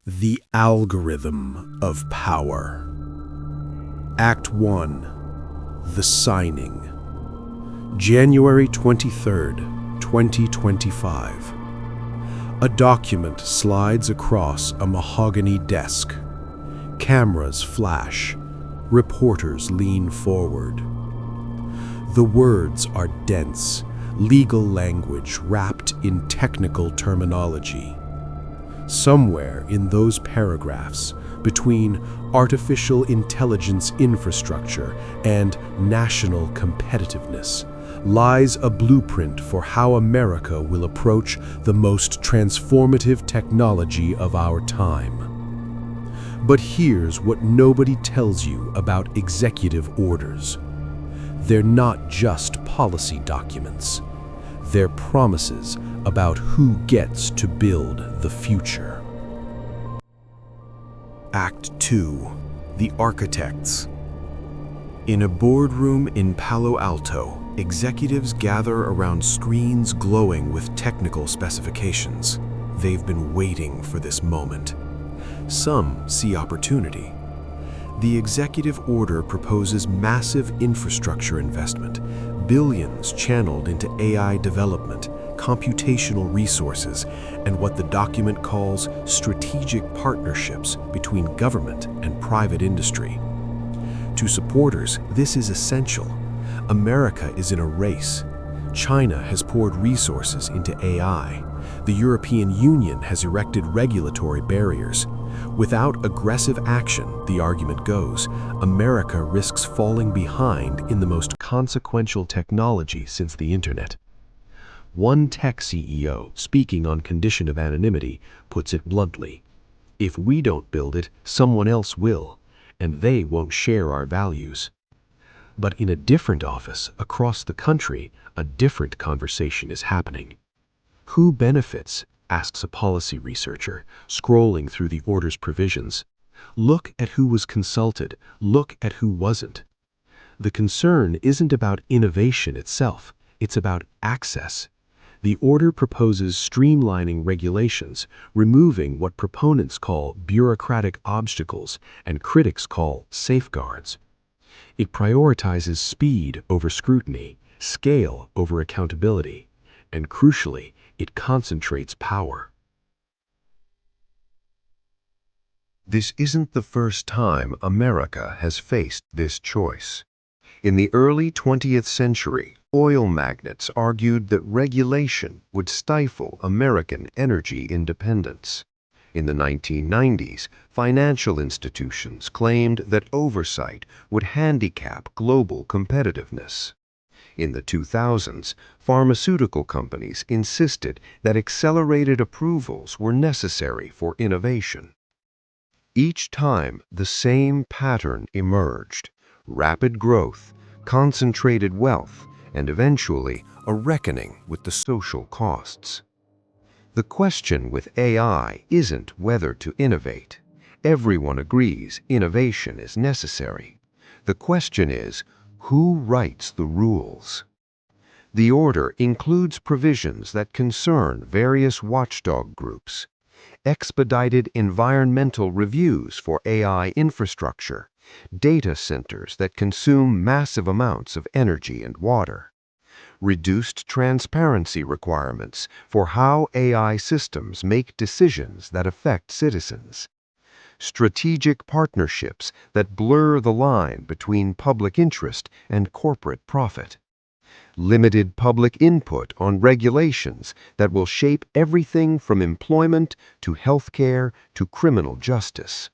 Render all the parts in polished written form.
The Algorithm of Power. Act 1. The Signing. January 23rd, 2025. A document slides across a mahogany desk. Cameras flash. Reporters lean forward. The words are dense, legal language wrapped in technical terminology. Somewhere in those paragraphs, between artificial intelligence infrastructure and national competitiveness, lies a blueprint for how America will approach the most transformative technology of our time. But here's what nobody tells you about executive orders. They're not just policy documents. They're promises about who gets to build the future. Act 2. The Architects. In a boardroom in Palo Alto, executives gather around screens glowing with technical specifications. They've been waiting for this moment. Some see opportunity. The executive order proposes massive infrastructure investment, billions channeled into AI development, computational resources, and what the document calls strategic partnerships between government and private industry. To supporters, this is essential. America is in a race. China has poured resources into AI. The European Union has erected regulatory barriers. Without aggressive action, the argument goes, America risks falling behind in the most consequential technology since the internet. One tech CEO, speaking on condition of anonymity, puts it bluntly. If we don't build it, someone else will, and they won't share our values. But in a different office across the country, a different conversation is happening. Who benefits? Asks a policy researcher, scrolling through the order's provisions. Look at who was consulted, look at who wasn't. The concern isn't about innovation itself, it's about access. The order proposes streamlining regulations, removing what proponents call bureaucratic obstacles and critics call safeguards. It prioritizes speed over scrutiny, scale over accountability, and crucially, it concentrates power. This isn't the first time America has faced this choice. In the early 20th century, oil magnates argued that regulation would stifle American energy independence. In the 1990s, financial institutions claimed that oversight would handicap global competitiveness. In the 2000s, pharmaceutical companies insisted that accelerated approvals were necessary for innovation. Each time, the same pattern emerged: rapid growth, concentrated wealth, and eventually a reckoning with the social costs. The question with AI isn't whether to innovate. Everyone agrees innovation is necessary. The question is, who writes the rules? The order includes provisions that concern various watchdog groups, expedited environmental reviews for AI infrastructure, data centers that consume massive amounts of energy and water, reduced transparency requirements for how AI systems make decisions that affect citizens, strategic partnerships that blur the line between public interest and corporate profit, limited public input on regulations that will shape everything from employment to healthcare to criminal justice.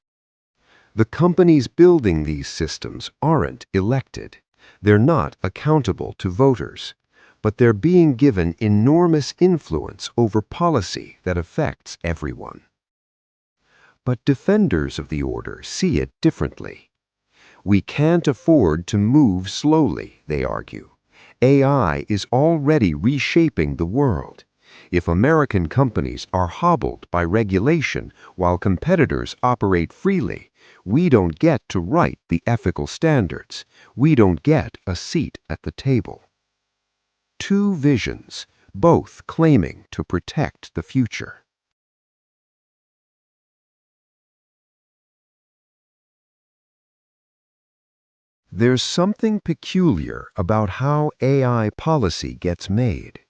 The companies building these systems aren't elected. They're not accountable to voters, but they're being given enormous influence over policy that affects everyone. But defenders of the order see it differently. We can't afford to move slowly, they argue. AI is already reshaping the world. If American companies are hobbled by regulation while competitors operate freely, we don't get to write the ethical standards. We don't get a seat at the table. Two visions, both claiming to protect the future. There's something peculiar about how AI policy gets made.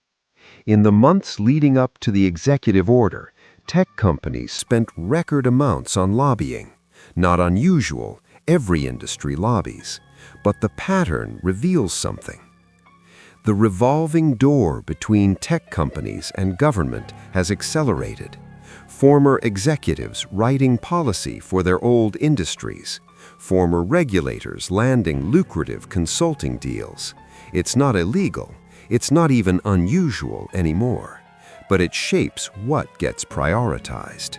In the months leading up to the executive order, tech companies spent record amounts on lobbying. Not unusual, every industry lobbies. But the pattern reveals something. The revolving door between tech companies and government has accelerated. Former executives writing policy for their old industries. Former regulators landing lucrative consulting deals. It's not illegal. It's not even unusual anymore. But it shapes what gets prioritized.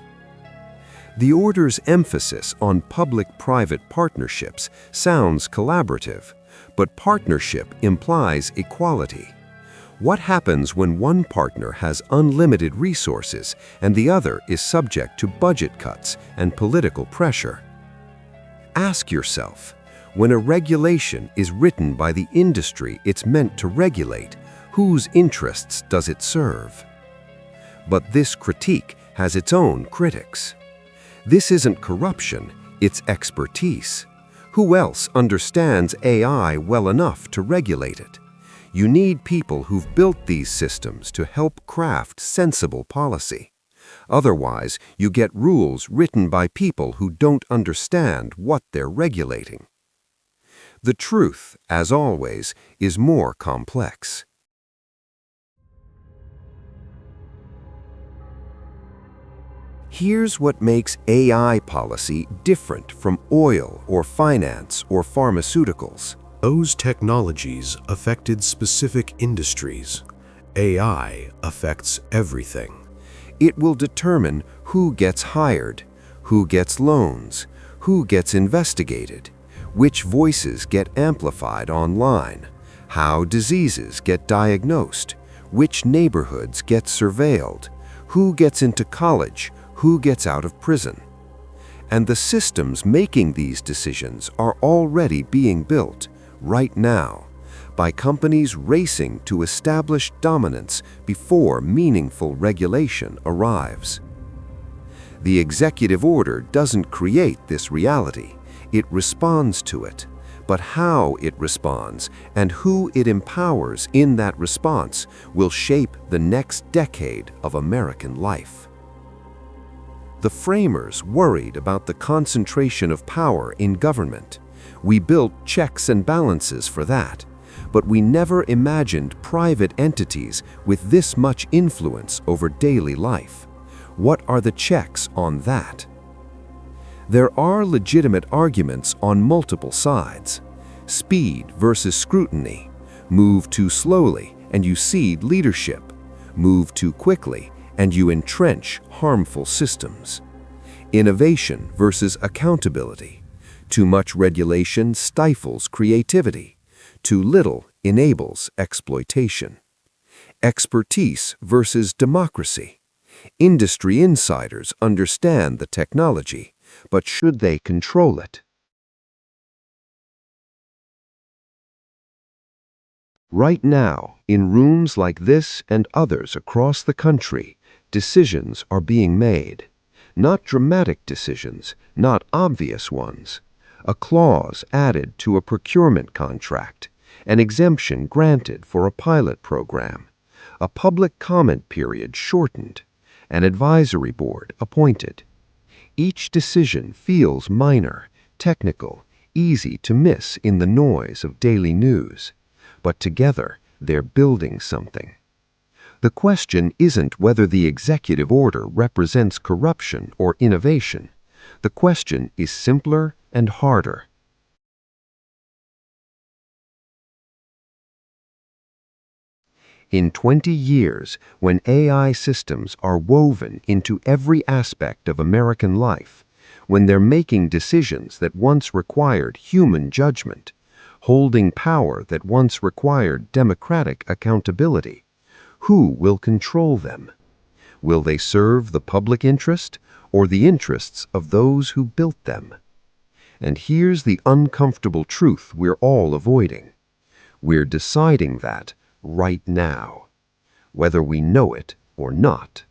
The order's emphasis on public-private partnerships sounds collaborative, but partnership implies equality. What happens when one partner has unlimited resources and the other is subject to budget cuts and political pressure? Ask yourself, when a regulation is written by the industry it's meant to regulate, whose interests does it serve? But this critique has its own critics. This isn't corruption, it's expertise. Who else understands AI well enough to regulate it? You need people who've built these systems to help craft sensible policy. Otherwise, you get rules written by people who don't understand what they're regulating. The truth, as always, is more complex. Here's what makes AI policy different from oil or finance or pharmaceuticals. Those technologies affected specific industries. AI affects everything. It will determine who gets hired, who gets loans, who gets investigated, which voices get amplified online, how diseases get diagnosed, which neighborhoods get surveilled, who gets into college, who gets out of prison. And the systems making these decisions are already being built, right now, by companies racing to establish dominance before meaningful regulation arrives. The executive order doesn't create this reality, it responds to it. But how it responds and who it empowers in that response will shape the next decade of American life. The framers worried about the concentration of power in government. We built checks and balances for that, but we never imagined private entities with this much influence over daily life. What are the checks on that? There are legitimate arguments on multiple sides. Speed versus scrutiny. Move too slowly and you cede leadership. Move too quickly and you entrench harmful systems. Innovation versus accountability. Too much regulation stifles creativity. Too little enables exploitation. Expertise versus democracy. Industry insiders understand the technology, but should they control it? Right now, in rooms like this and others across the country, decisions are being made. Not dramatic decisions, not obvious ones. A clause added to a procurement contract, an exemption granted for a pilot program, a public comment period shortened, an advisory board appointed. Each decision feels minor, technical, easy to miss in the noise of daily news, but together they're building something. The question isn't whether the executive order represents corruption or innovation. The question is simpler and harder. In 20 years, when AI systems are woven into every aspect of American life, when they're making decisions that once required human judgment, holding power that once required democratic accountability, who will control them? Will they serve the public interest or the interests of those who built them? And here's the uncomfortable truth we're all avoiding. We're deciding that right now, whether we know it or not.